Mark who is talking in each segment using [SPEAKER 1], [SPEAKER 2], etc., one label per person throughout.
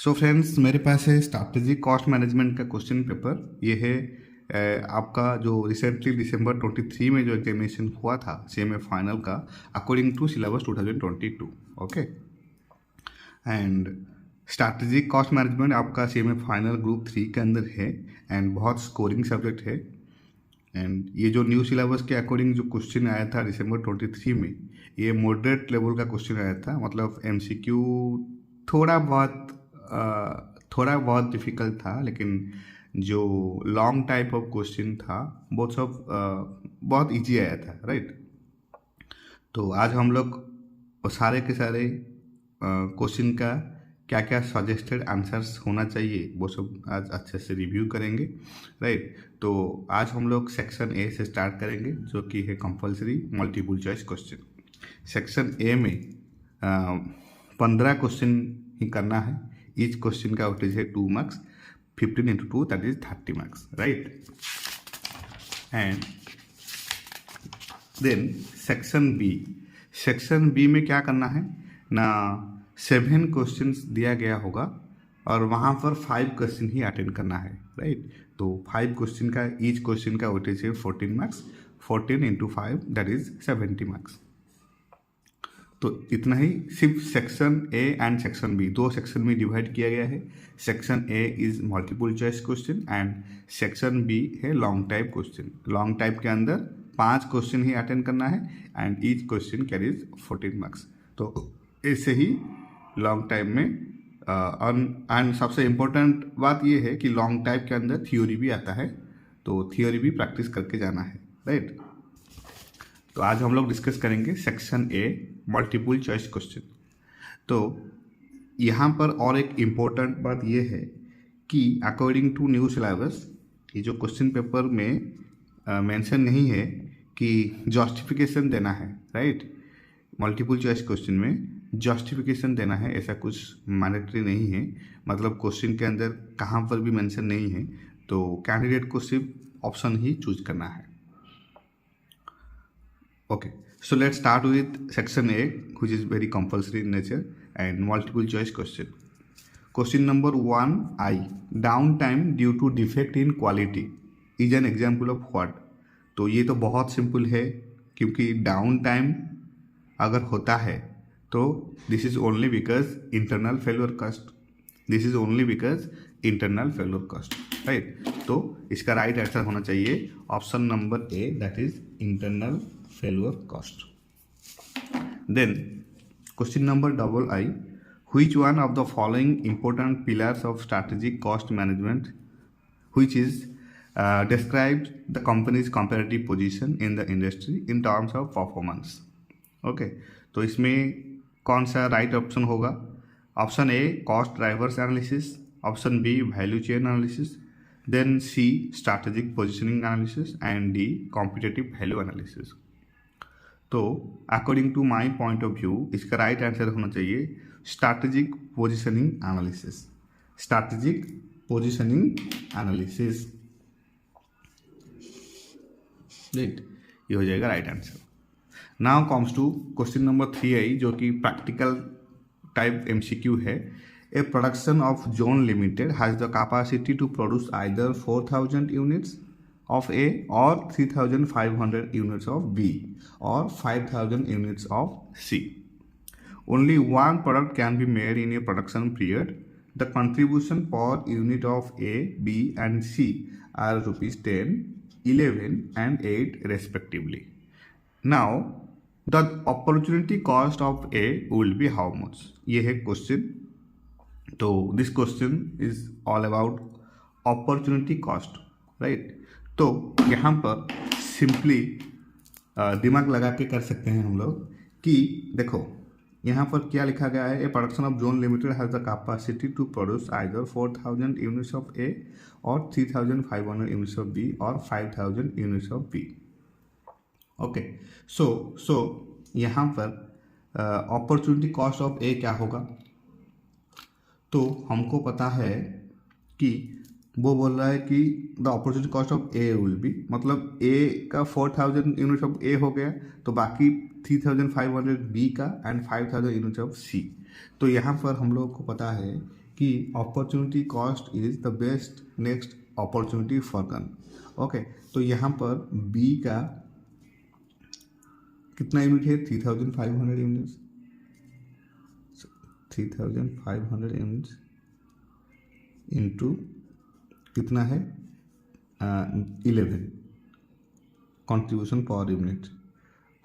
[SPEAKER 1] So friends, मेरे पास है strategic cost management का क्वेश्चन पेपर। ये है आपका जो रिसेंटली दिसंबर 23 में जो एग्जामिनेशन हुआ था CMA फाइनल का, according to syllabus 2022। Okay, and strategic cost management आपका CMA फाइनल ग्रुप 3 के अंदर है एंड बहुत स्कोरिंग सब्जेक्ट है। एंड ये जो न्यू सिलेबस के अकॉर्डिंग जो क्वेश्चन आया था दिसंबर 23 में, ये मॉडरेट लेवल का क्वेश्चन आया था। मतलब MCQ थोड़ा बहुत डिफिकल्ट था, लेकिन जो लॉन्ग टाइप ऑफ क्वेश्चन था वो सब बहुत इजी आया था, राइट। तो आज हम लोग सारे के सारे क्वेश्चन का क्या क्या सजेस्टेड आंसर्स होना चाहिए वो सब आज अच्छे से रिव्यू करेंगे, राइट। तो आज हम लोग सेक्शन ए से स्टार्ट करेंगे, जो कि है compulsory multiple choice question. Section A में 15 क्वेश्चन ही करना है। ईच क्वेश्चन का वेटेज है 2 marks, 15 into 2 that is 30 marks, right? And then section B में क्या करना है ना, 7 क्वेश्चंस दिया गया होगा और वहाँ पर 5 क्वेश्चन ही अटेंड करना है, राइट। तो 5 क्वेश्चन का ईच क्वेश्चन का वेटेज है 14 marks, 14 into 5 that is 70 marks. तो इतना ही सिर्फ section A and section B, 2 section में डिवाइड किया गया है। Section A is multiple choice question and section B है long type question. Long type के अंदर 5 क्वेश्चन ही अटेंड करना है and each question carries 14 marks. तो ऐसे ही लॉन्ग टाइप में एंड सबसे इम्पोर्टेंट बात यह है कि लॉन्ग टाइप के अंदर थ्योरी भी आता है, तो थ्योरी भी प्रैक्टिस करके जाना है, राइट। तो आज हम लोग डिस्कस करेंगे section A multiple choice question. तो यहाँ पर और एक इम्पोर्टेंट बात यह है कि अकॉर्डिंग टू न्यू सिलेबस, ये जो क्वेश्चन पेपर में मेंशन नहीं है कि जस्टिफिकेशन देना है, राइट। मल्टीपल चॉइस क्वेश्चन में जस्टिफिकेशन देना है, ऐसा कुछ मैंडेटरी नहीं है। मतलब क्वेश्चन के अंदर कहाँ पर भी मेंशन नहीं है, तो कैंडिडेट को सिर्फ ऑप्शन ही चूज करना है। Okay, so let's start with section A, which is very compulsory in nature and multiple choice question. Question number 1I, downtime due to defect in quality is an example of what? तो ये तो बहुत simple है, क्योंकि down time अगर होता है तो this is only because internal failure cost, this is only because internal failure cost, right. तो इसका राइट आंसर होना चाहिए option number A, that is internal failure cost. Then question number II, which one of the following important pillars of strategic cost management, which is describes the company's comparative position in the industry in terms of performance? Okay, तो इसमें कौन सा right option होगा? Option A cost drivers analysis, option B value chain analysis, then C strategic positioning analysis and D competitive value analysis. तो according to my point of view इसका right answer होना चाहिए strategic positioning analysis, strategic positioning analysis, right. ये हो जाएगा right answer. Now comes to question number 3I, जो कि practical type MCQ है। A production of zone limited has the capacity to produce either 4000 units of A or 3500 units of B or 5000 units of C. Only one product can be made in a production period. The contribution per unit of A, B and C are rupees 10, 11 and 8 respectively. Now, the opportunity cost of A will be how much? ये है question. तो this question is all about opportunity cost, right? तो यहाँ पर simply दिमाग लगा के कर सकते हैं हम लोग कि देखो यहाँ पर क्या लिखा गया है। A production of zone limited has the capacity to produce either 4000 units of A or 3500 units of B or 5000 units of B. Okay, so यहाँ पर अपॉर्चुनिटी कॉस्ट ऑफ ए क्या होगा? तो हमको पता है कि वो बोल रहा है कि the opportunity cost of A will B, मतलब ए का 4000 यूनिट्स ऑफ ए हो गया, तो बाकी 3500 बी का एंड 5000 यूनिट्स ऑफ सी। तो यहाँ पर हम लोग को पता है कि opportunity cost is the best next opportunity for gun. Okay, तो यहाँ पर बी का कितना यूनिट है? 3500 यूनिट्स। 3500 यूनिट्स इंटू कितना है? 11 contribution per unit.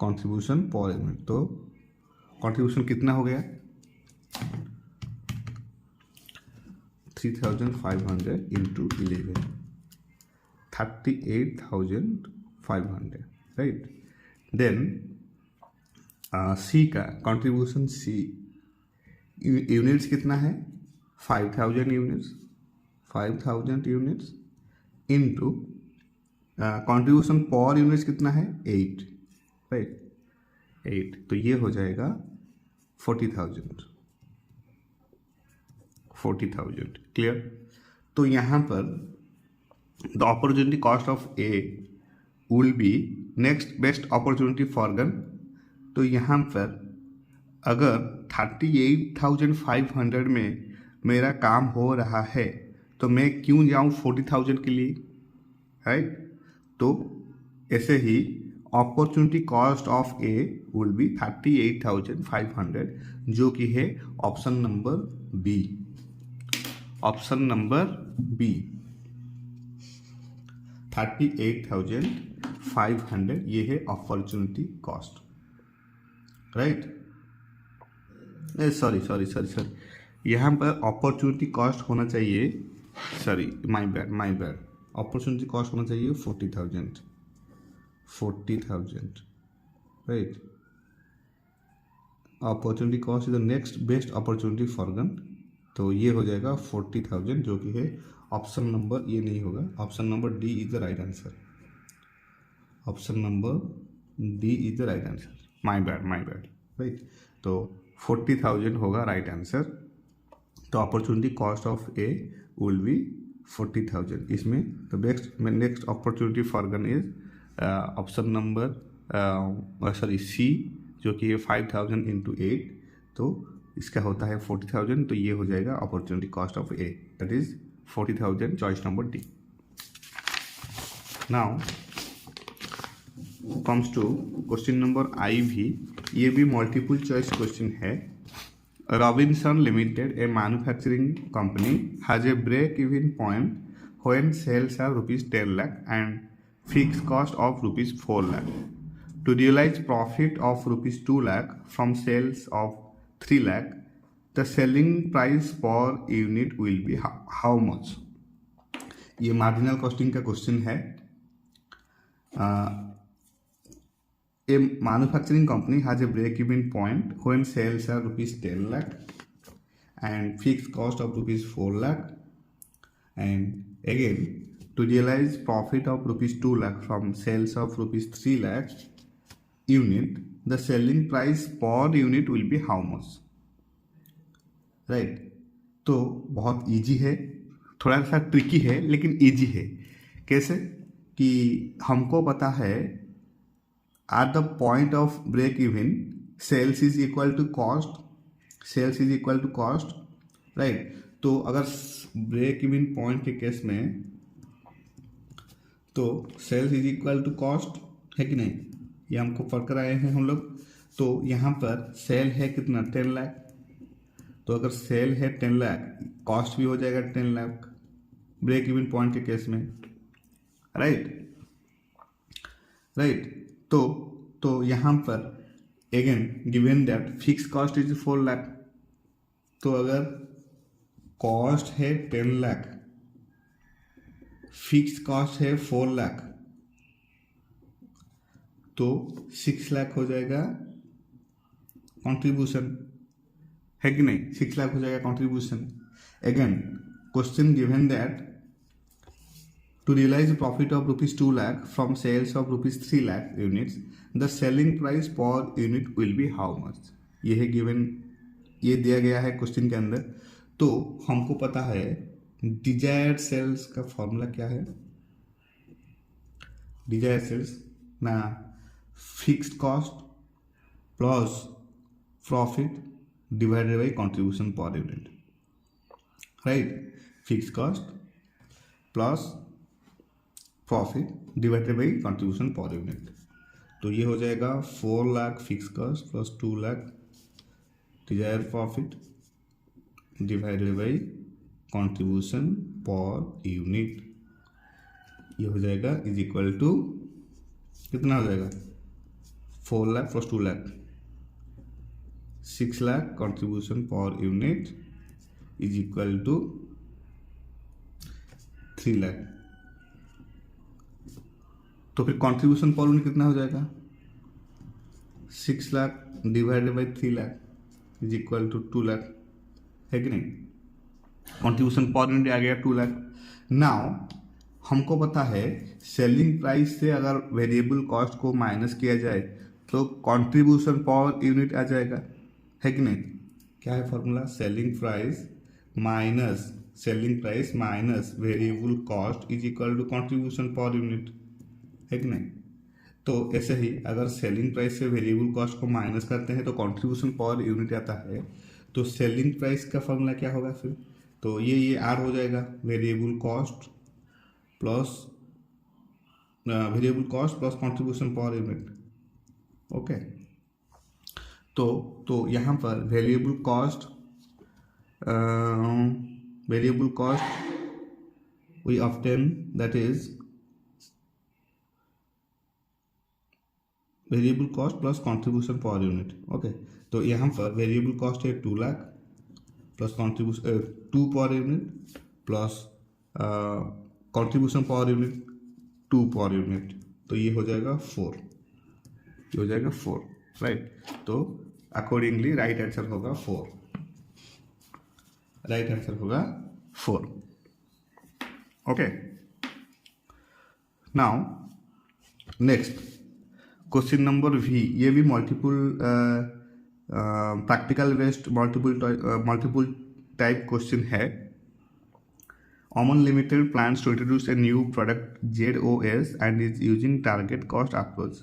[SPEAKER 1] Contribution per unit, तो कंट्रीब्यूशन कितना हो गया? 3500 इंटू 11, 38,500, राइट। देन सी का कंट्रीब्यूशन, सी यूनिट्स कितना है? 5000 यूनिट्स। 5000 यूनिट्स इंटू कंट्रीब्यूशन पर यूनिट्स कितना है? 8, राइट, 8। तो ये हो जाएगा 40,000। क्लियर? तो यहाँ पर the opportunity cost of A will B next best opportunity for gun. तो यहाँ पर अगर 38,500 में मेरा काम हो रहा है तो मैं क्यों जाऊँ 40,000 के लिए, राइट? तो ऐसे ही opportunity cost of A will be 38,500, जो कि है option number B. Option number B 38,500, ये है अपॉर्चुनिटी कॉस्ट, राइट? सॉरी, यहाँ पर अपॉर्चुनिटी कॉस्ट होना चाहिए, sorry, my bad, opportunity cost होना चाहिए 40,000, right? Opportunity cost is the next best opportunity for gun, तो ये हो जाएगा 40,000, जो कि है ऑप्शन नंबर, ये नहीं होगा, option number D is the right answer. Option number D is the right answer, my bad, right? तो 40,000 होगा राइट आंसर। तो opportunity cost of A will be 40,000। इसमें the next opportunity forgone is option number C, जो कि है 5,000 into 8, तो इसका होता है 40,000, तो ये हो जाएगा opportunity cost of A, that is 40,000, choice number D. Now comes to question number I भी, ये भी मल्टीपल चॉइस क्वेश्चन है। Robinson limited, a manufacturing company, has a break even point when sales are ₹10 lakh and fix cost of ₹4 lakh. To realize profit of ₹2 lakh from sales of 3 lakh, the selling price per unit will be how much? ये marginal costing का question है। A manufacturing company has a break-even point when sales are ₹10 lakh and fixed cost of ₹4 lakh. And again, to realize profit of ₹2 lakh from sales of ₹3 lakh unit, the selling price per unit will be how much? Right? तो बहुत easy है, थोड़ा सा tricky है लेकिन easy है। कैसे? कि हमको पता है at the point of break even sales is equal to cost, right? तो अगर ब्रेक इवन पॉइंट के केस में तो sales is equal to cost है कि नहीं, ये हमको पढ़ कर आए हैं हम लोग। तो यहाँ पर सेल है कितना? 10 लाख। तो अगर सेल है 10 लाख, कॉस्ट भी हो जाएगा 10 लाख ब्रेक इवन पॉइंट के केस में, राइट? तो यहाँ पर again given that fix cost is 4 lakh, तो अगर कॉस्ट है 10 लाख, फिक्स कॉस्ट है 4 लाख, तो 6 लाख हो जाएगा कंट्रीब्यूशन, है कि नहीं? 6 लाख हो जाएगा contribution. Again question given that to realize a profit of ₹2 lakh from sales of ₹3 lakh units, the selling price per unit will be how much? ये है गिवन, ये दिया गया है क्वेश्चन के अंदर। तो हमको पता है डिजायर्ड सेल्स का फॉर्मूला क्या है। डिजायर्ड सेल्स ना fixed cost plus profit divided by contribution per unit, right, fix cost plus profit divided by contribution per unit. तो ये हो जाएगा 4 lakh fix cost plus 2 lakh Dzire profit divided by contribution per unit. ये हो जाएगा is equal to कितना हो जाएगा 4 lakh plus 2 lakh 6 lakh contribution per unit is equal to 3 lakh. तो फिर कंट्रीब्यूशन पर यूनिट कितना हो जाएगा 6 lakh divided by 3 lakh is equal to 2 lakh, है कि नहीं। कंट्रीब्यूशन पर यूनिट आ गया 2 लाख। नाउ हमको पता है सेलिंग प्राइस से अगर वेरिएबल कॉस्ट को माइनस किया जाए तो कंट्रीब्यूशन पर यूनिट आ जाएगा, है कि नहीं। क्या है formula, selling price minus variable cost is equal to contribution per unit, है कि नहीं। तो ऐसे ही अगर सेलिंग प्राइस से वेरिएबल कॉस्ट को माइनस करते हैं तो कंट्रीब्यूशन पर यूनिट आता है। तो सेलिंग प्राइस का फॉर्मूला क्या होगा फिर, तो ये आर हो जाएगा variable cost plus contribution per unit. Okay, तो यहाँ पर variable cost we obtain that is variable cost plus contribution per unit. Okay, तो यहाँ पर वेरिएबल कॉस्ट है 2 lakh plus contribution 2 per unit plus contribution per unit 2 पर यूनिट। तो ये हो जाएगा 4, ये हो जाएगा 4, राइट। तो अकॉर्डिंगली राइट आंसर होगा 4, राइट आंसर होगा 4। Okay, now next question number V। ये भी multiple practical based multiple type question है। Oman Limited plans to introduce a new product ZOS and is using target cost approach.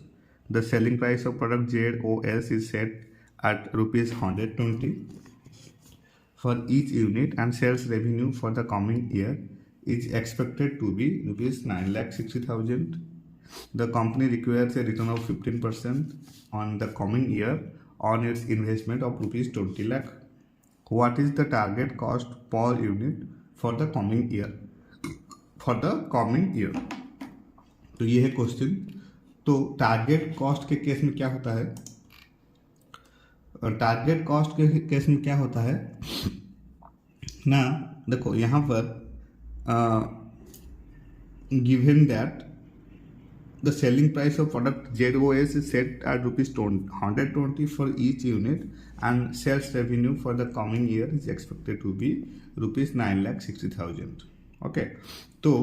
[SPEAKER 1] The selling price of product ZOS is set at rupees 120 for each unit and sales revenue for the coming year is expected to be rupees 9,60,000. The company requires a return of 15% on the coming year on its investment of rupees 20 lakh. What is the target cost per unit for the coming year? तो ये है question. तो target cost के case में क्या होता है, target cost के केस में क्या होता है ना, देखो यहाँ पर given that the selling price of product ZOS is set at rupees 120 for each unit and sales revenue for the coming year is expected to be rupees 9,60,000. Okay, तो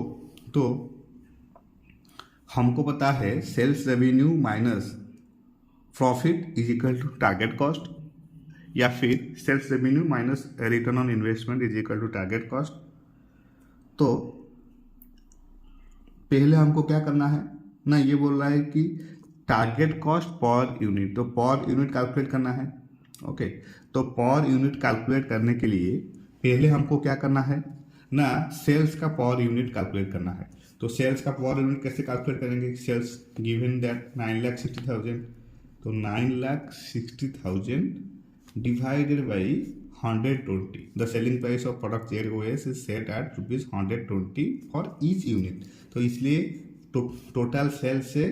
[SPEAKER 1] हमको पता है sales revenue minus profit is equal to target cost, या फिर sales revenue minus return on investment is equal to target cost. तो पहले हमको क्या करना है ना, ये बोल रहा है कि टारगेट कॉस्ट पर यूनिट, तो पर यूनिट कैलकुलेट करना है। ओके, तो पर यूनिट कैलकुलेट करने के लिए पहले हमको क्या करना है ना, सेल्स का पर यूनिट कैलकुलेट करना है। तो सेल्स का पर यूनिट कैसे कैलकुलेट करेंगे, सेल्स गिवन दैट 9,60,000, तो 9,60,000 divided by 120। The selling price of product ZOS is set at rupees 120 for each unit. तो इसलिए टोटल सेल से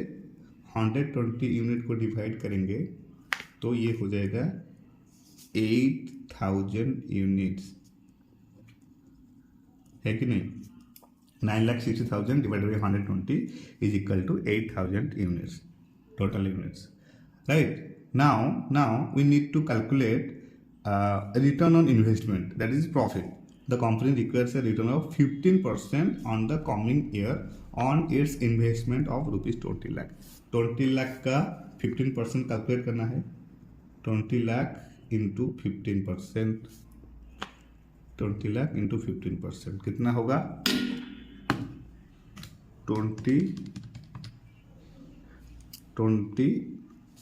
[SPEAKER 1] 120 यूनिट को डिवाइड करेंगे तो ये हो जाएगा 8,000 यूनिट्स, है कि नहीं। 9,60,000 divided by 120 is equal to 8,000 units, total units, right. Now we need to calculate return on investment, that is profit. The company requires a return of 15% on the coming year on its investment of rupees 20 lakh. 20 lakh का 15% calculate करना है। 20 lakh into 15%, 20 lakh into 15% कितना होगा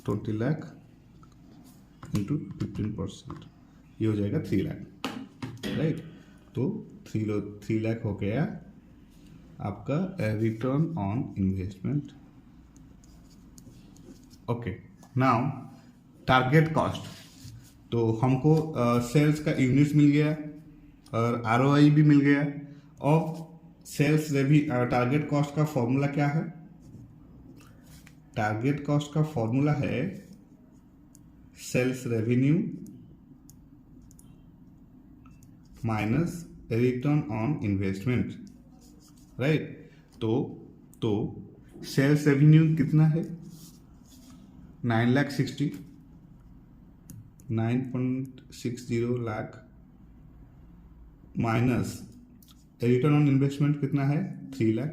[SPEAKER 1] 20 lakh into 15%, ये हो जाएगा 3 lakh, right. तो 3 लाख हो गया आपका return on investment. Okay, now target cost, तो हमको सेल्स का यूनिट्स मिल गया और आरओआई भी मिल गया। और सेल्स टारगेट कॉस्ट का फॉर्मूला क्या है? टारगेट कॉस्ट का फॉर्मूला है sales revenue minus return on investment, right. तो सेल्स रेवेन्यू कितना है? 960 lakh minus return on investment कितना है? 3 लाख।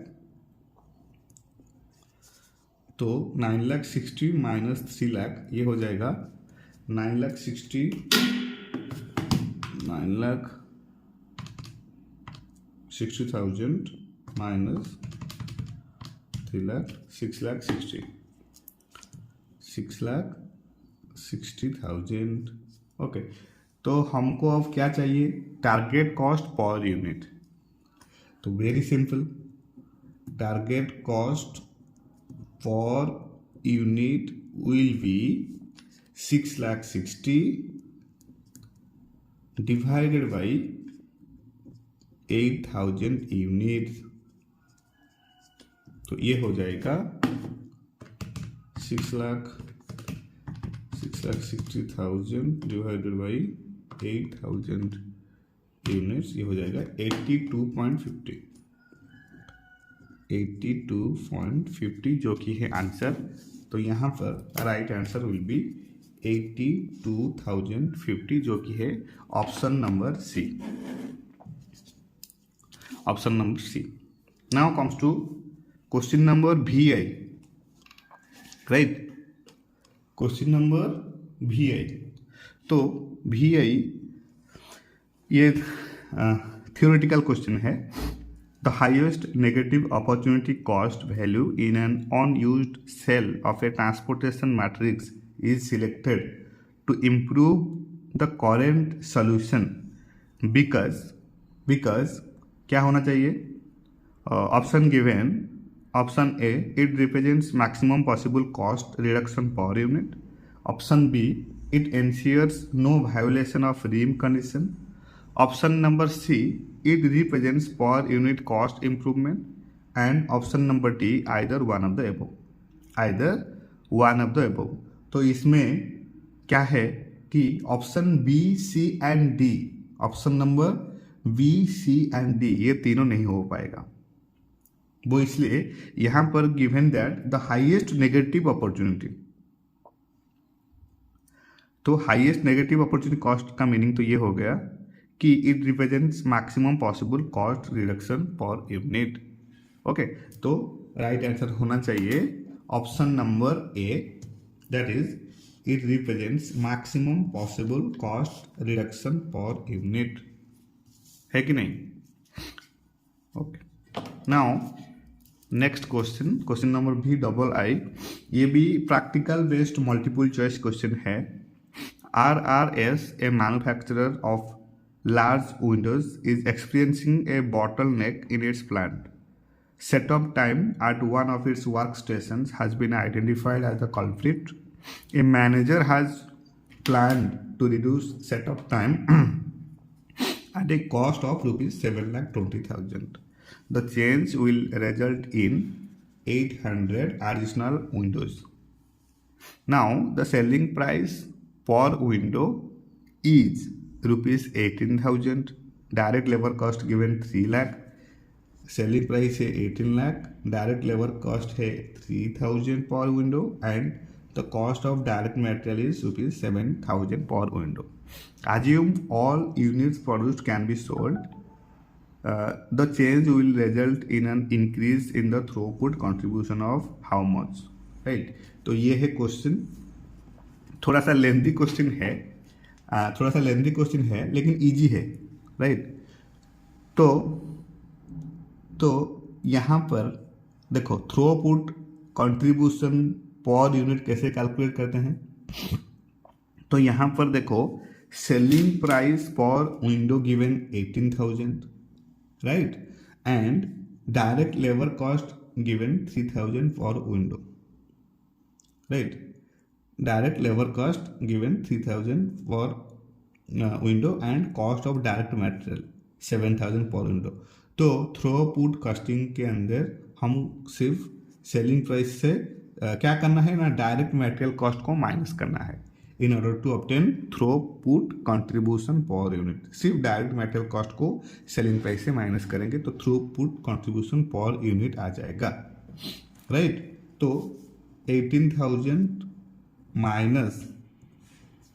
[SPEAKER 1] तो 960 माइनस 3 लाख ये हो जाएगा 9,60,000 माइनस 3 लाख 6,60,000। ओके, तो हमको अब क्या चाहिए? Target cost per unit. तो very simple, target cost per unit will be 6,60,000 divided by 8,000 unit. तो ये हो जाएगा 6,60,000 डिवाइडेड बाई 8,000 यूनिट्स, ये हो जाएगा 82.50 जो कि है आंसर। तो यहाँ पर राइट आंसर विल बी 82,050 जो कि है option number C. Option number C. Now comes to question number VI, right. Question number VI, तो VI ये theoretical क्वेश्चन है। The highest negative opportunity cost value in an unused cell of a transportation matrix is selected to improve the current solution because क्या होना चाहिए? Option given, option A it represents maximum possible cost reduction per unit, option B it ensures no violation of ream condition, option number C it represents per unit cost improvement, and option number D either one of the above। तो इसमें क्या है कि option B, C and D, option number B, C and D ये तीनों नहीं हो पाएगा। वो इसलिए यहां पर given that the highest negative opportunity, तो हाईएस्ट नेगेटिव अपॉर्चुनिटी कॉस्ट का मीनिंग तो ये हो गया कि it represents maximum possible cost reduction per unit. Okay, तो राइट आंसर होना चाहिए option number A, that is it represents maximum possible cost reduction per unit, है कि नहीं? Okay, now next question, question number VII, ये भी practical based multiple choice question है। RRS, a manufacturer of large windows, is experiencing a bottleneck in its plant. Setup time at one of its workstations has been identified as the culprit. A manager has planned to reduce setup time at a cost of rupees 7,20,000. The change will result in 800 additional windows. Now the selling price per window is rupees 18,000, direct labour cost given 3 lakh, selling price है 18 lakh, direct labour cost है 3,000 पर window and the cost of direct material is rupees 7,000 पर window. Assume all units produced can be sold. The change will result in an increase in the throughput contribution of how much, right? तो ये है question, थोड़ा सा lengthy question है, लेकिन easy है, right. तो यहाँ पर देखो थ्रूपुट कंट्रीब्यूशन पर यूनिट कैसे कैलकुलेट करते हैं। तो यहाँ पर देखो selling price per window given 18,000, right? And direct labor cost given 3,000 for window, right? Direct labor cost given 3,000 for window and cost of direct material 7,000 पर window. तो throughput costing के अंदर हम सिर्फ सेलिंग प्राइस से क्या करना है ना, डायरेक्ट मटेरियल कॉस्ट को माइनस करना है in order to obtain throughput contribution per unit. सिर्फ डायरेक्ट मटेरियल कॉस्ट को सेलिंग प्राइस से माइनस करेंगे तो थ्रोपुट कंट्रीब्यूशन पर यूनिट आ जाएगा, राइट? तो 18,000 माइनस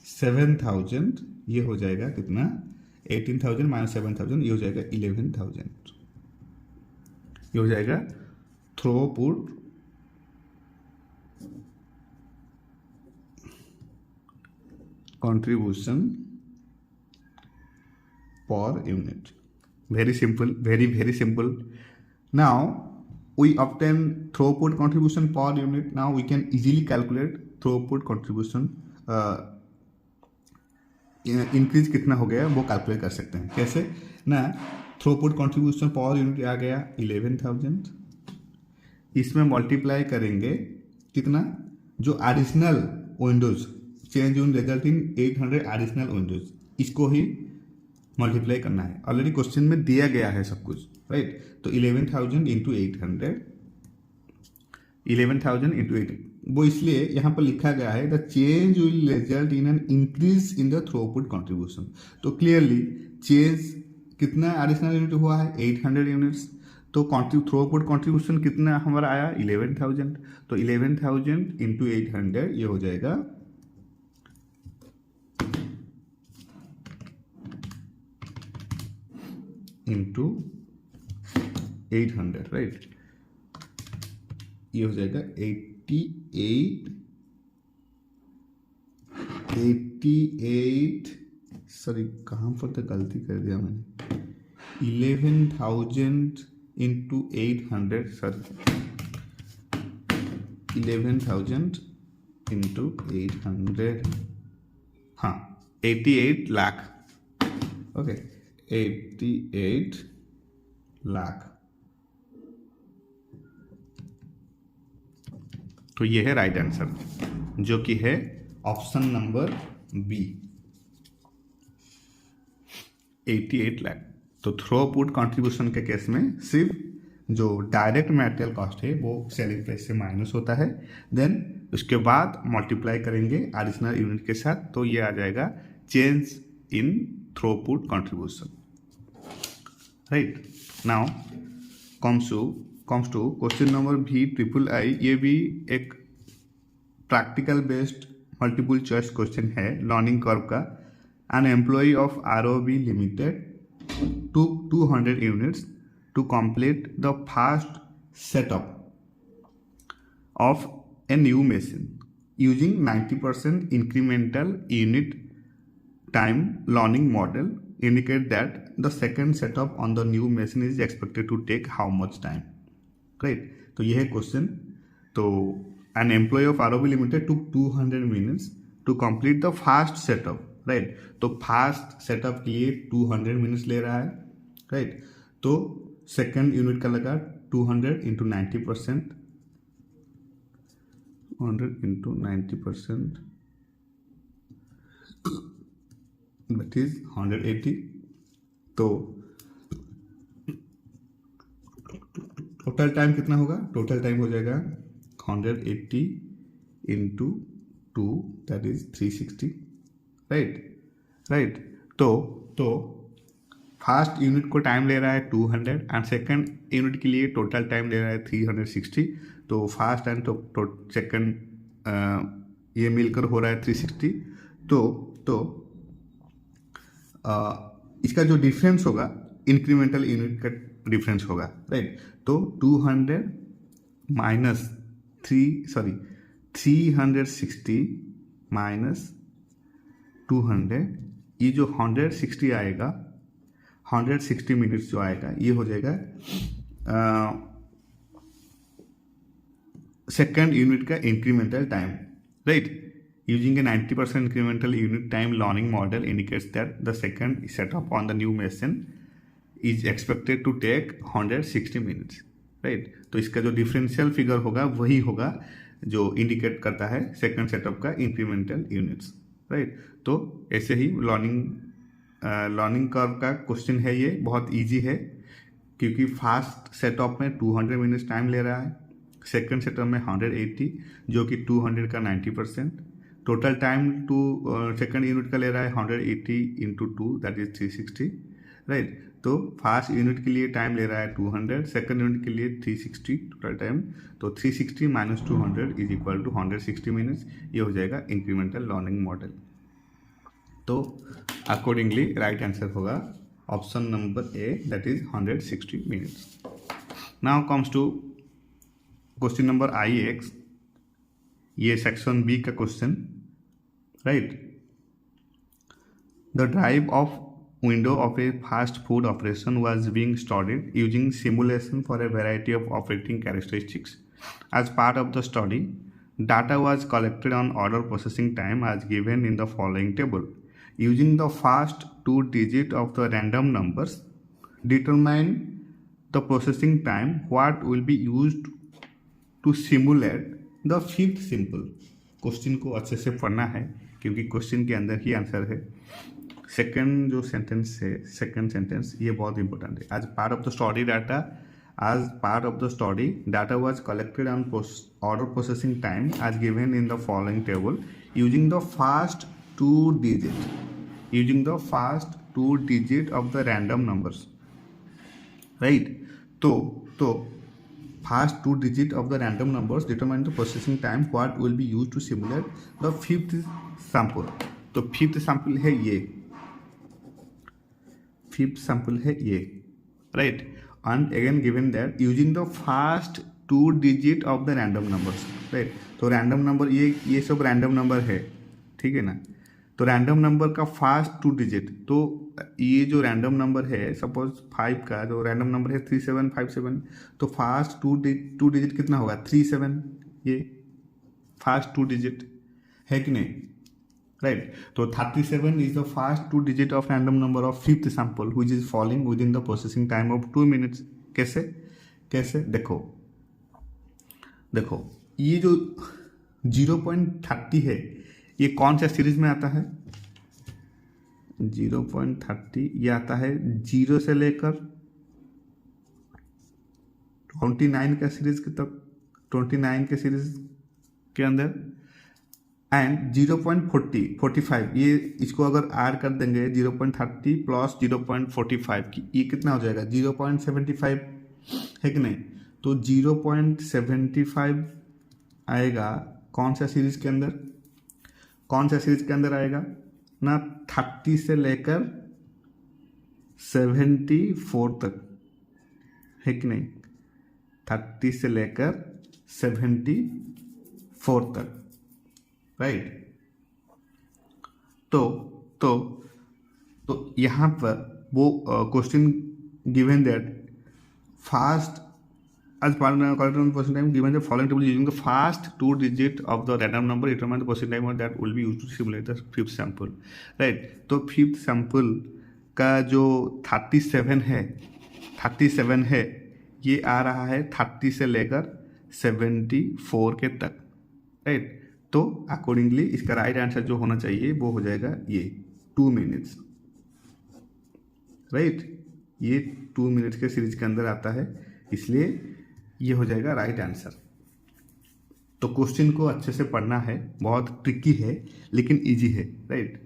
[SPEAKER 1] 7,000 ये हो जाएगा कितना, 18,000 माइनस 7,000 ये हो जाएगा 11,000. ये हो जाएगा throughput contribution per unit. Very simple, very simple. Now we obtain throughput contribution per unit. Now we can easily calculate throughput contribution increase कितना हो गया वो कैलकुलेट कर सकते हैं. कैसे ना, थ्रोपुट कंट्रीब्यूशन पर यूनिट आ गया 11,000, इसमें मल्टीप्लाई करेंगे कितना, जो additional Windows change in result in 800 additional Windows, इसको ही मल्टीप्लाई करना है. ऑलरेडी क्वेश्चन में दिया गया है सब कुछ, राइट? तो 11,000 इंटू 800, 11,000 इंटू 800, वो इसलिए यहाँ पर लिखा गया है the change will result in an increase in the throughput contribution. तो क्लियरली चेंज कितना एडिशनल यूनिट हुआ है, 800 यूनिट्स. तो थ्रोपुट कंट्रीब्यूशन कितना हमारा आया, 11,000. तो 11,000 इंटू 800 ये हो जाएगा इंटू 800, राइट? ये हो जाएगा 88, सॉरी कहाँ पर तो गलती कर दिया मैंने, 11,000 इंटू 800, सॉरी 11,000 इंटू 800, हाँ 88 लाख, ओके 88 लाख. तो ये है राइट आंसर जो कि है ऑप्शन नंबर बी, 88 लाख. तो थ्रोपुट कंट्रीब्यूशन के केस में सिर्फ जो डायरेक्ट मटेरियल कॉस्ट है वो सेलिंग प्राइस से माइनस होता है, देन उसके बाद मल्टीप्लाई करेंगे एडिशनल यूनिट के साथ, तो ये आ जाएगा change in throughput contribution, right? Now comes to question number VIII. ये भी एक practical based multiple choice question है लर्निंग कर्व का. An employee of ROB limited took 200 units to complete the first setup of a new machine using 90% incremental unit time learning model. Indicate that the second setup on the new machine is expected to take how much time, right? तो यह है question. तो an employee of ROB Limited took 200 minutes to complete the first setup, right? तो first setup के लिए 200 minutes ले रहा है, राइट? तो सेकंड यूनिट का लगा 200 इंटू 90%, 100 इंटू 90%, दैट इज 180. तो टोटल टाइम कितना होगा, टोटल टाइम हो जाएगा 180 इंटू 2, दैट इज 360, राइट? तो फर्स्ट यूनिट को टाइम ले रहा है 200 एंड सेकंड यूनिट के लिए टोटल टाइम ले रहा है 360. तो फर्स्ट एंड तो सेकंड ये मिलकर हो रहा है 360. तो इसका जो डिफरेंस होगा इंक्रीमेंटल यूनिट का डिफरेंस होगा, राइट? तो 200 माइनस 360 माइनस 200, ये जो 160 आएगा, 160 मिनट्स जो आएगा ये हो जाएगा सेकंड यूनिट का incremental time, right? using a 90% incremental unit time learning model indicates that the second setup on the new machine is expected to take 160 minutes, right. तो इसका जो डिफरेंशियल फिगर होगा वही होगा जो इंडिकेट करता है सेकंड सेटअप का इंक्रीमेंटल यूनिट्स, राइट। तो ऐसे ही लर्निंग कर्व का क्वेश्चन है, ये बहुत इजी है क्योंकि फास्ट सेटअप में 200 मिनट्स टाइम ले रहा है, सेकंड सेटअप में 180 जो कि 200 का 90%, total time to second unit का ले रहा है 180 इंटू 2 दैट इज 360, राइट। तो फास्ट यूनिट के लिए टाइम ले रहा है 200, सेकंड यूनिट के लिए 360 टोटल टाइम, तो 360 minus 200 is equal to 160 minutes. ये हो जाएगा इंक्रीमेंटल लर्निंग मॉडल। तो अकॉर्डिंगली राइट आंसर होगा option number A that is 160 minutes. Now comes to question number IX, ये सेक्शन बी का question, right. The drive of window of a fast food operation was being studied using simulation for a variety of operating characteristics. As part of the study, data was collected on order processing time as given in the following table. Using the first 2 digits of the random numbers, determine the processing time what will be used to simulate the fifth simple. Question को अच्छे से पढ़ना है क्योंकि question के अंदर ही answer है। सेकंड जो सेंटेंस है, सेकंड सेंटेंस ये बहुत इंपॉर्टेंट है। As part of the study data was collected on order processing time as given in the following table using the first 2 digit of the random numbers, right. तो first 2 digit of the random numbers determine the processing time what will be used to simulate the fifth sample. तो fifth sample है ये, right. And again given that using the first 2 digit of the random numbers, right. तो random number ये सब random number है, ठीक है ना। तो रैंडम नंबर का फर्स्ट 2 digit, तो ये जो रैंडम नंबर है सपोज 5 का जो रैंडम नंबर है 3757, तो फर्स्ट 2 digit कितना होगा 37, ये फर्स्ट 2 digit है कि नहीं, राइट। तो 37 is the first 2 digit of random number of fifth sample which is following with in the processing time of 2 minutes। कैसे देखो ये जो 0.30 है ये कौन सा सीरीज में आता है? 0.30 ये आता है 0 से लेकर 29 का सीरीज के तक, 29 के सीरीज के अंदर। एंड 0.45 ये इसको अगर ऐड कर देंगे 0.30 प्लस 0.45 की ये कितना हो जाएगा 0.75 है कि नहीं। तो 0.75 आएगा कौन सा सीरीज के अंदर आएगा ना 30 से लेकर 74 तक, है कि नहीं। 30 से लेकर 74 तक, राइट। तो यहाँ पर वो question given that fast as part of the processing time given the following table using the first 2 digit of the random number determine the processing time that will be used to simulate the fifth sample, right। तो fifth sample का जो 37 है ये आ रहा है 30 से लेकर 74 के तक, राइट। तो अकॉर्डिंगली इसका राइट आंसर जो होना चाहिए वो हो जाएगा ये 2 minutes, राइट। ये 2 minutes के सीरीज के अंदर आता है, इसलिए ये हो जाएगा राइट आंसर। तो क्वेश्चन को अच्छे से पढ़ना है, बहुत ट्रिकी है लेकिन इजी है, राइट।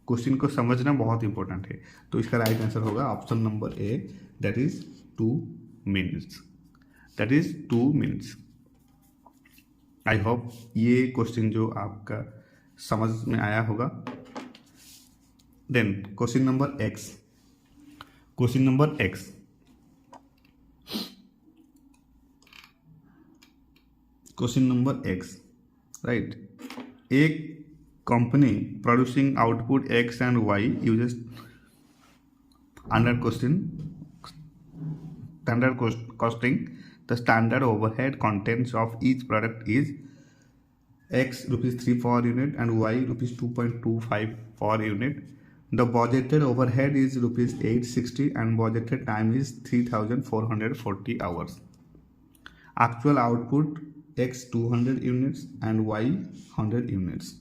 [SPEAKER 1] क्वेश्चन को समझना बहुत इंपॉर्टेंट है। तो इसका राइट आंसर होगा option number A that is 2 minutes। I hope ये क्वेश्चन जो आपका समझ में आया होगा। Then question number X, right. एक company producing output X and Y uses under standard costing the standard overhead contents of each product is X rupees 3 per unit and Y rupees 2.25 per unit. The budgeted overhead is rupees 860 and budgeted time is 3440 hours. Actual output X 200 units and Y 100 units.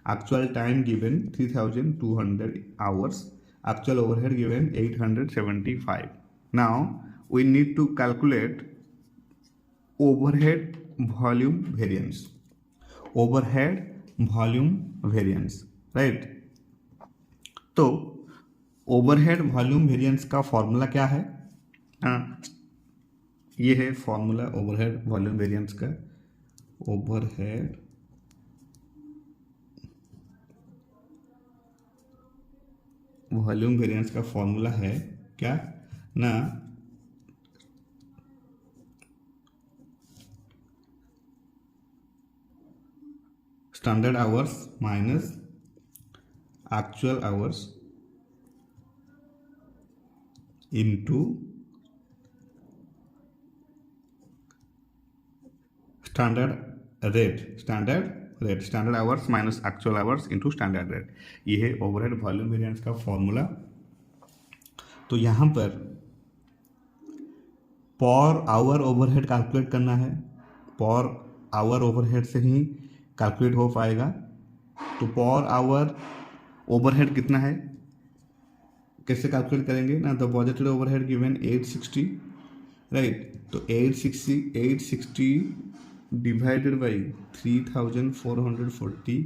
[SPEAKER 1] Actual time given 3200 hours. Actual overhead given 875. Now we need to calculate overhead volume variance. Overhead volume variance, right? तो overhead volume variance का formula क्या है? ये है formula overhead volume variance का. Overhead volume variance का formula है क्या ना, standard hours minus actual hours into standard hours minus actual hours into standard rate. ये है ओवरहेड वॉल्यूम वेरिएंस का फॉर्मूला. तो यहाँ पर पर आवर ओवरहेड कैलकुलेट करना है. पर आवर ओवरहेड से ही कैलकुलेट हो पाएगा. तो पर आवर ओवरहेड कितना है, कैसे कैलकुलेट करेंगे ना. The budgeted overhead given 860, right. तो 860 डिवाइडेड बाई 3440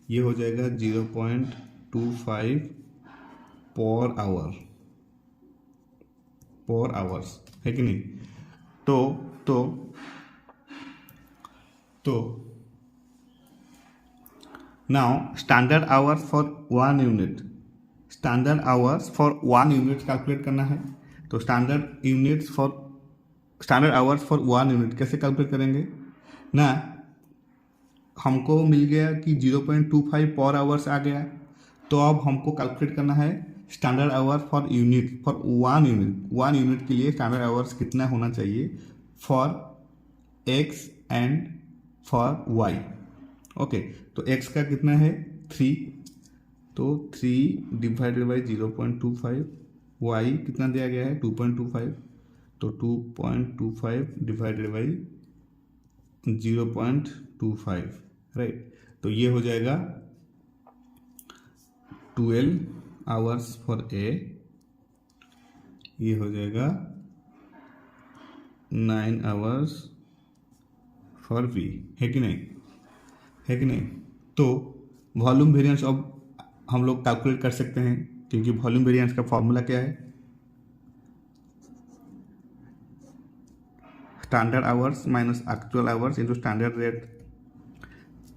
[SPEAKER 1] ये हो जाएगा 0.25 पर आवर्स, है कि नहीं. तो now standard hours for 1 unit. Standard hours for 1 unit calculate करना है. तो स्टैंडर्ड आवर्स फॉर 1 यूनिट कैसे कैलकुलेट करेंगे ना. हमको मिल गया कि 0.25 पर आवर्स आ गया. तो अब हमको कैलकुलेट करना है standard hours for unit, for 1 unit के लिए स्टैंडर्ड आवर्स कितना होना चाहिए for X and for Y. Okay, तो x का कितना है 3, तो 3 डिवाइडेड बाई 0.25. y कितना दिया गया है 2.25, तो 2.25 डिवाइडेड बाई 0.25, राइट. तो ये हो जाएगा 12 आवर्स फॉर ए, ये हो जाएगा 9 आवर्स फॉर बी, है कि नहीं. तो वॉल्यूम वेरिएंस अब हम लोग कैलकुलेट कर सकते हैं, क्योंकि वॉल्यूम वेरिएंस का फॉर्मूला क्या है, standard hours minus actual hours into standard rate.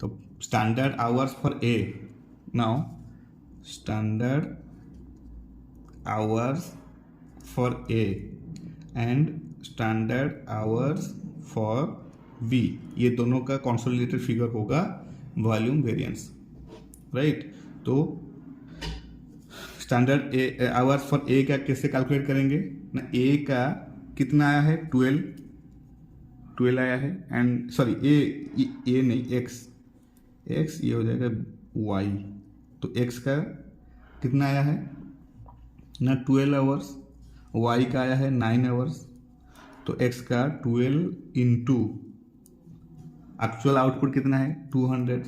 [SPEAKER 1] तो standard hours for A, now standard hours for A and standard hours for B, ये दोनों का कंसोलिडेटेड फिगर होगा वॉल्यूम वेरिएंस, राइट. तो standard A hours for A का कैसे calculate करेंगे ना. ए का कितना आया है 12 आया है, एंड सॉरी ए नहीं एक्स ये हो जाएगा वाई. तो एक्स का कितना आया है ना 12 आवर्स, वाई का आया है 9 आवर्स. तो एक्स का 12 इंटू एक्चुअल आउटपुट कितना है 200,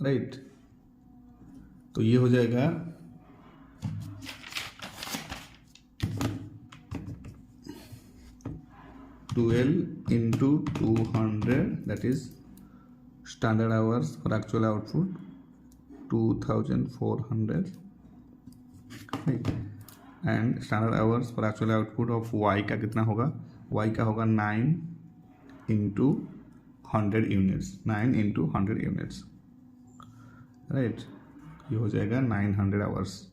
[SPEAKER 1] राइट. तो ये हो जाएगा 12 into 200, that is standard hours for actual output 2400, right. And standard hours for actual output of y का कितना होगा, y का होगा 9 into 100 units, 9 into 100 units, right. ये हो जाएगा 900 आवर्स.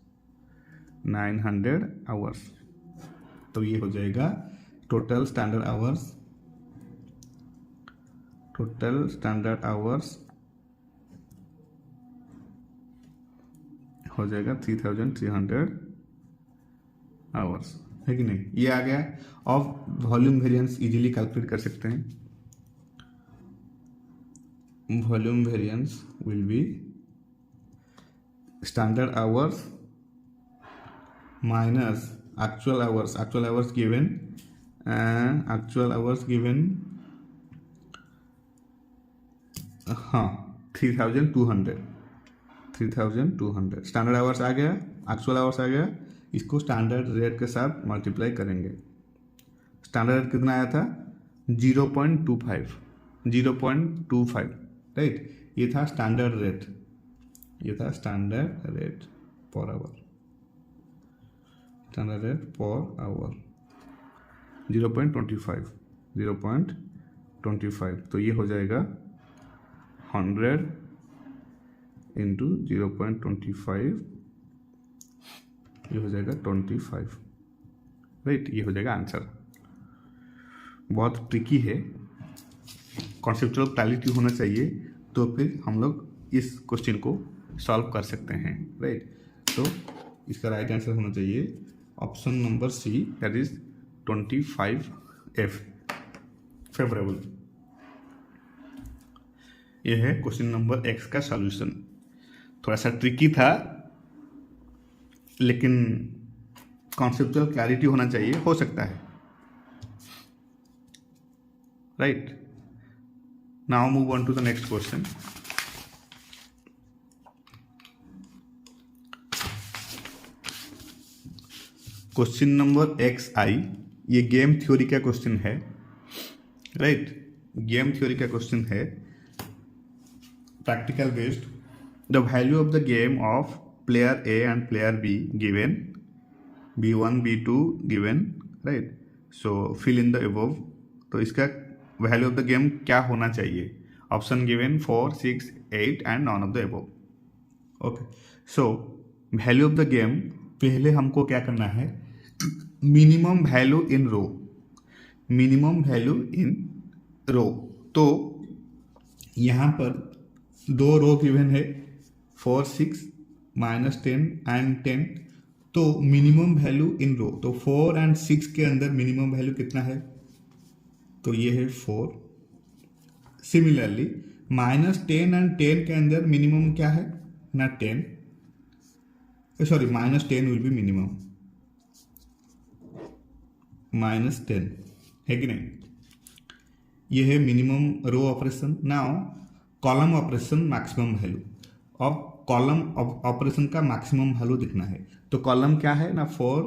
[SPEAKER 1] तो ये हो जाएगा टोटल स्टैंडर्ड आवर्स हो जाएगा 3300 आवर्स, है कि नहीं. ये आ गया. अब वॉल्यूम वेरिएंस इजीली कैलकुलेट कर सकते हैं. volume variance will be standard hours minus actual hours given हाँ 3200 स्टैंडर्ड आवर्स आ गया, एक्चुअल आवर्स आ गया, इसको स्टैंडर्ड रेट के साथ मल्टीप्लाई करेंगे। स्टैंडर्ड रेट कितना आया था 0.25 राइट, ये था standard rate, per hour, standard rate per hour 0.25, तो ये हो जाएगा 100 इंटू 0.25, ये हो जाएगा 25 राइट, ये हो जाएगा आंसर। बहुत ट्रिकी है, कॉन्सेप्चुअल क्लैरिटी होना चाहिए, तो फिर हम लोग इस क्वेश्चन को सॉल्व कर सकते हैं राइट। तो इसका राइट आंसर होना चाहिए option number C, that is 25F favourable. यह है क्वेश्चन नंबर एक्स का सॉल्यूशन। थोड़ा सा ट्रिकी था, लेकिन कॉन्सेप्चुअल क्लैरिटी होना चाहिए, हो सकता है right. Now move on to the next question. Question number XI, ये गेम थ्योरी का क्वेश्चन है राइट, गेम थ्योरी का क्वेश्चन है, practical based. The value of the game of player A and player B given, B1 B2 given right, so fill in the above. तो इसका value of the game क्या होना चाहिए? Option given 4, 6, 8 and none of the above. Okay, so value of the game, पहले हमको क्या करना है, minimum value in row, minimum value in row. तो यहाँ पर दो रो गिवन है 4, 6, -10 एंड 10, तो मिनिमम वैल्यू इन रो, तो 4 एंड 6 के अंदर मिनिमम वैल्यू कितना है? तो ये है 4। सिमिलरली -10 एंड 10 के अंदर मिनिमम क्या है ना 10, सॉरी -10 विल बी मिनिमम, -10 है कि नहीं? ये है minimum row operation. Now column operation maximum value, अब कॉलम ऑपरेशन का मैक्सिमम वैल्यू दिखना है, तो कॉलम क्या है ना 4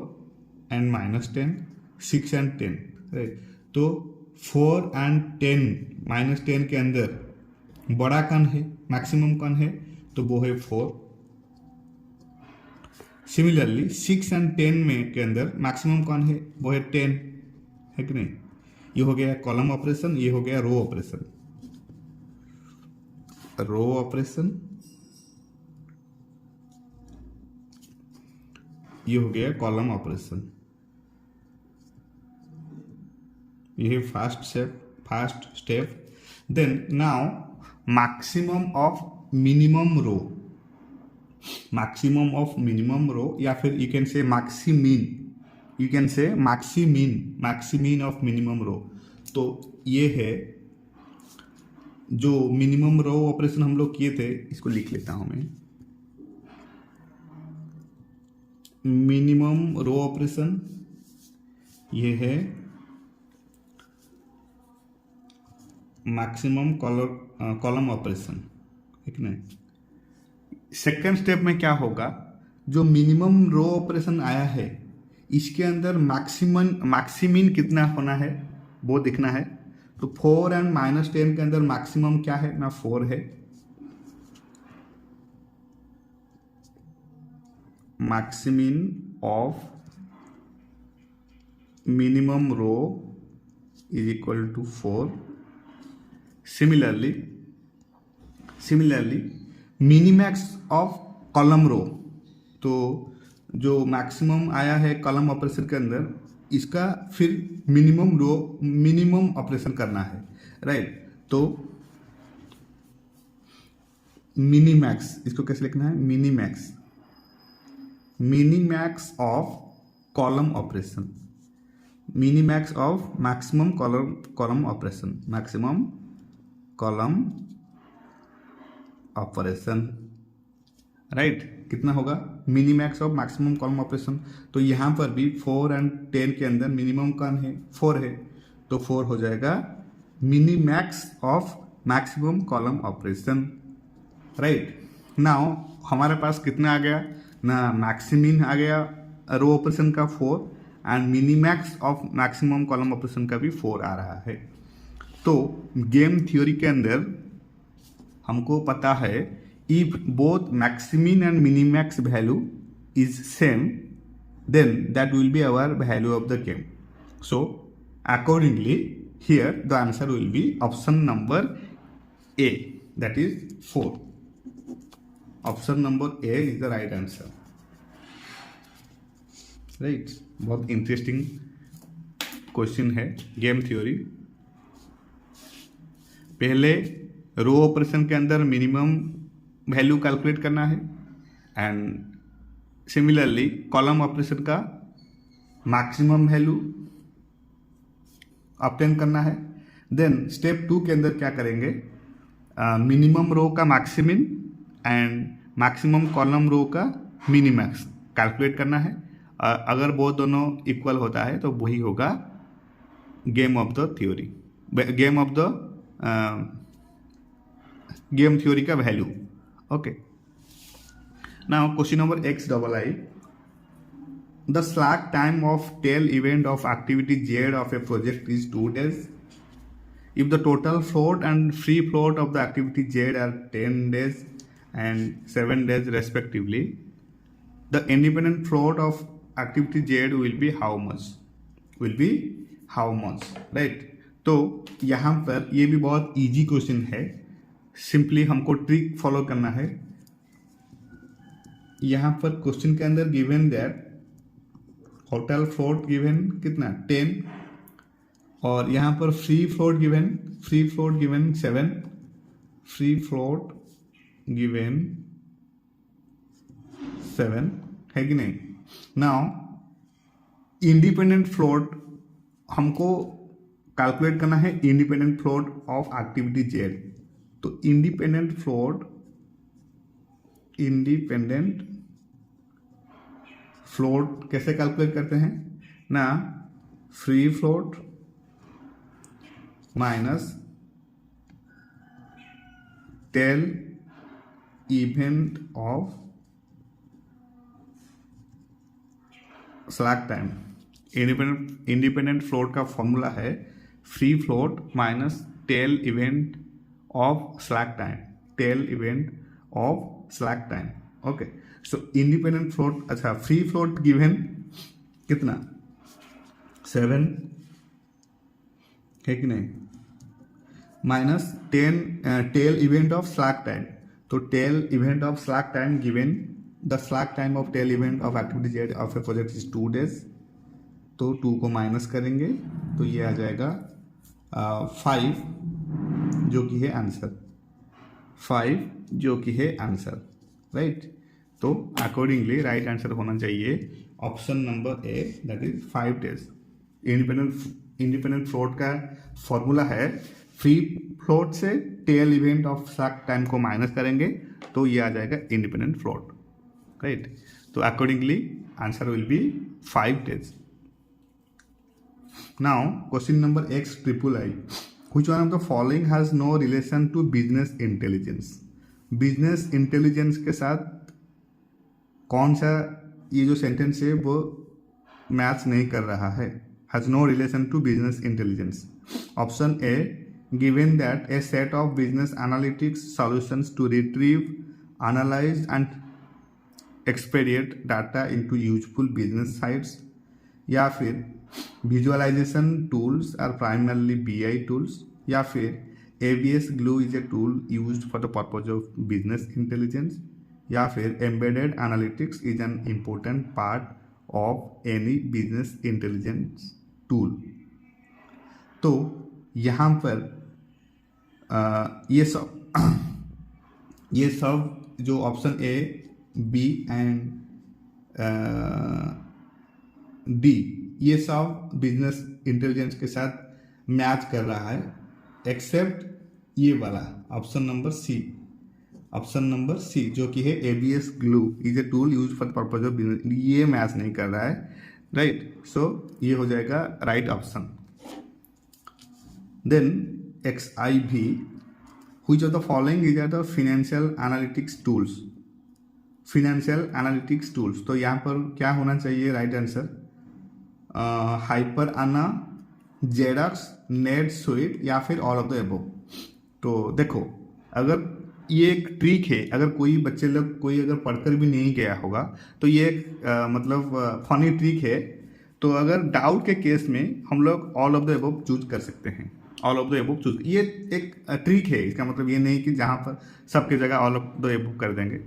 [SPEAKER 1] एंड -10, 6 एंड 10 राइट। तो 4 एंड 10 -10 के अंदर बड़ा कौन है, मैक्सिमम कौन है? तो वो है 4। सिमिलरली 6 एंड 10 में के अंदर मैक्सिमम कौन है? वो है 10, है कि नहीं? ये हो गया कॉलम ऑपरेशन, ये हो गया रो ऑपरेशन, रो ऑपरेशन, ये हो गया कॉलम ऑपरेशन। ये है first step. Then now maximum of minimum row, maximum of minimum row, या फिर you can say मैक्सिमीन, you can say मैक्सिमीन of minimum रो। तो ये है जो मिनिमम रो ऑपरेशन हम लोग किए थे, इसको लिख लेता हूं मैं। मिनिमम रो ऑपरेशन ये है मैक्सिमम कॉलम ऑपरेशन, है कि नहीं? सेकेंड स्टेप में क्या होगा, जो मिनिमम रो ऑपरेशन आया है इसके अंदर मैक्सिमीन कितना होना है वो दिखना है। तो 4 एंड -10 के अंदर मैक्सिमम क्या है ना 4 है, maximin of minimum row is equal to 4। Similarly minimax of column row, तो जो मैक्सिमम आया है कॉलम ऑपरेशन के अंदर, इसका फिर मिनिमम ऑपरेशन करना है राइट। तो मिनिमैक्स, इसको कैसे लिखना है? Minimax of column operation, minimax of maximum column operation, maximum column operation, right. कितना होगा? Minimax of maximum column operation. तो यहाँ पर भी 4 और 10 के अंदर मिनिमम कौन है? 4 है, तो 4 हो जाएगा Minimax of maximum column operation, right. Now हमारे पास कितना आ गया ना? मैक्सिमिन आ गया रो ऑपरेशन का 4 and Minimax of maximum column operation का भी 4 आ रहा है। तो गेम थ्योरी के अंदर हमको पता है if both maximin and minimax value is same, then that will be our value of the game. So accordingly here the answer will be option number A, that is 4. Option number A is the right answer, right। बहुत interesting question है game theory. पहले row operation के अंदर minimum value calculate करना है and similarly column operation का maximum value obtain करना है। देन स्टेप 2 के अंदर क्या करेंगे? मिनिमम रो का maximin and maximum column row का मिनीमैक्स कैलकुलेट करना है। अगर वो दोनों इक्वल होता है तो वही होगा game of the theory, game of the game theory का value. Okay. Now question number XII. The slack time of tail event of activity Z of a project is 2 days. If the total float and free float of the activity Z are 10 days and 7 days respectively, the independent float of activity Z will be how much? Will be how much, right? तो यहाँ पर ये भी बहुत easy question है। Simply हमको trick follow करना है। यहाँ पर क्वेश्चन के अंदर given that total float given कितना 10 और यहाँ पर free float given 7, free float given 7 है कि नहीं। नाउ इंडिपेंडेंट फ्लोट हमको कैलकुलेट करना है, independent float of activity Z. तो इंडिपेंडेंट फ्लोट कैसे कैलकुलेट करते हैं ना? Free float minus tail event of slack time. Independent float का फॉर्मूला है free float minus tail event of slack time, tail event of slack time. Okay, so independent float, अच्छा free float given कितना 7 है कि नहीं, minus 10 tail event of slack time. तो tail event of slack time given the slack time of tail event of activity Z of a project is 2 days। तो 2 को minus करेंगे तो ये आ जाएगा 5 जो कि है आंसर, 5 जो कि है आंसर, राइट। तो अकॉर्डिंगली राइट आंसर होना चाहिए option number A, that is 5 days। Independent float का फॉर्मूला है फ्री फ्लोट से tail event of slack time को माइनस करेंगे तो ये आ जाएगा इंडिपेंडेंट फ्लोट, राइट। तो accordingly answer will be 5 days। Now question number XIII. Which one of the following has no relation to business intelligence? Business intelligence के साथ कौन सा ये जो सेंटेंस है वो मैच नहीं कर रहा है? Has no relation to business intelligence. Option A, given that a set of business analytics solutions to retrieve, analyze and expedite data into useful business sites, या फिर visualization tools are primarily BI tools, या फिर ABS glue is a tool used for the purpose of business intelligence, या फिर embedded analytics is an important part of any business intelligence tool. तो यहाँ पर ये सब जो option A, B and D ये सब बिजनेस इंटेलिजेंस के साथ मैच कर रहा है, एक्सेप्ट ये वाला option number C. Option number C जो कि है ABS glue is a tool use for purpose of business, ये मैच नहीं कर रहा है, राइट। सो ये हो जाएगा right option. Then XIV, which of the following is the financial analytics tools? Financial analytics tools, तो यहाँ पर क्या होना चाहिए राइट आंसर? हाइपर आना, जेडक्स, नेट सुइट या फिर ऑल ऑफ द एबव। तो देखो, अगर ये एक ट्रिक है, अगर कोई बच्चे लोग कोई अगर पढ़कर भी नहीं गया होगा तो ये एक मतलब फनी ट्रिक है। तो अगर डाउट के केस में हम लोग all of the above choose कर सकते हैं, all of the above choose, ये एक ट्रिक है। इसका मतलब ये नहीं कि जहाँ पर सबके जगह ऑल ऑफ द एबव कर देंगे,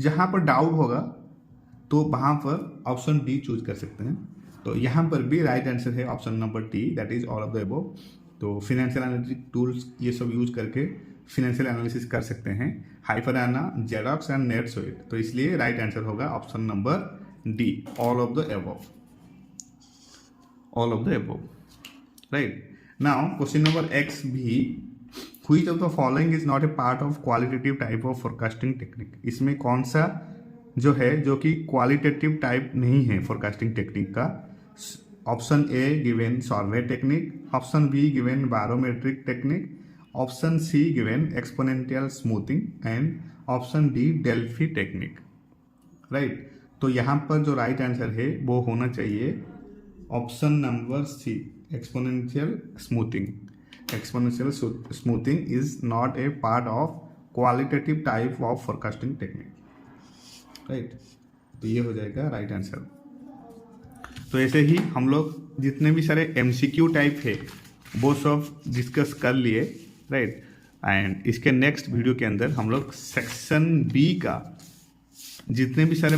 [SPEAKER 1] जहाँ पर डाउट होगा तो वहाँ पर ऑप्शन डी चूज कर सकते हैं। तो यहाँ पर भी राइट आंसर है option number D, that is all of the above. तो फिनेंशियल एनालिटिक टूल्स ये सब यूज करके फिनेंशियल एनालिसिस कर सकते हैं, हाइपराना, जेरॉक्स एंड नेटसुइट। तो इसलिए राइट आंसर होगा option number D, all of the above, all of the above, right. Now question number x भी, which of the following is not a part of qualitative type of forecasting technique? इसमें कौन सा जो है जो कि qualitative type नहीं है फोरकास्टिंग टेक्निक का? Option A given survey technique, option B given barometric technique, option C given exponential smoothing and option D Delphi technique, right. तो यहाँ पर जो राइट आंसर है वो होना चाहिए option number C, exponential smoothing. Exponential smoothing is not a part of qualitative type of forecasting technique, right? तो ये हो जाएगा राइट आंसर। तो ऐसे ही हम लोग जितने भी सारे MCQ टाइप है वो सब डिस्कस कर लिए, राइट। एंड इसके नेक्स्ट वीडियो के अंदर हम लोग सेक्शन बी का जितने भी सारे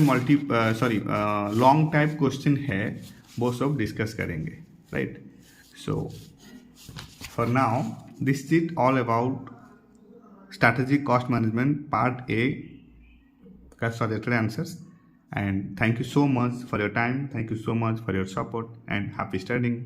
[SPEAKER 1] लॉन्ग टाइप क्वेश्चन है वो सब डिस्कस करेंगे, right. So for now, this is all about strategic cost management part A suggested answers. And thank you so much for your time. Thank you so much for your support and happy studying.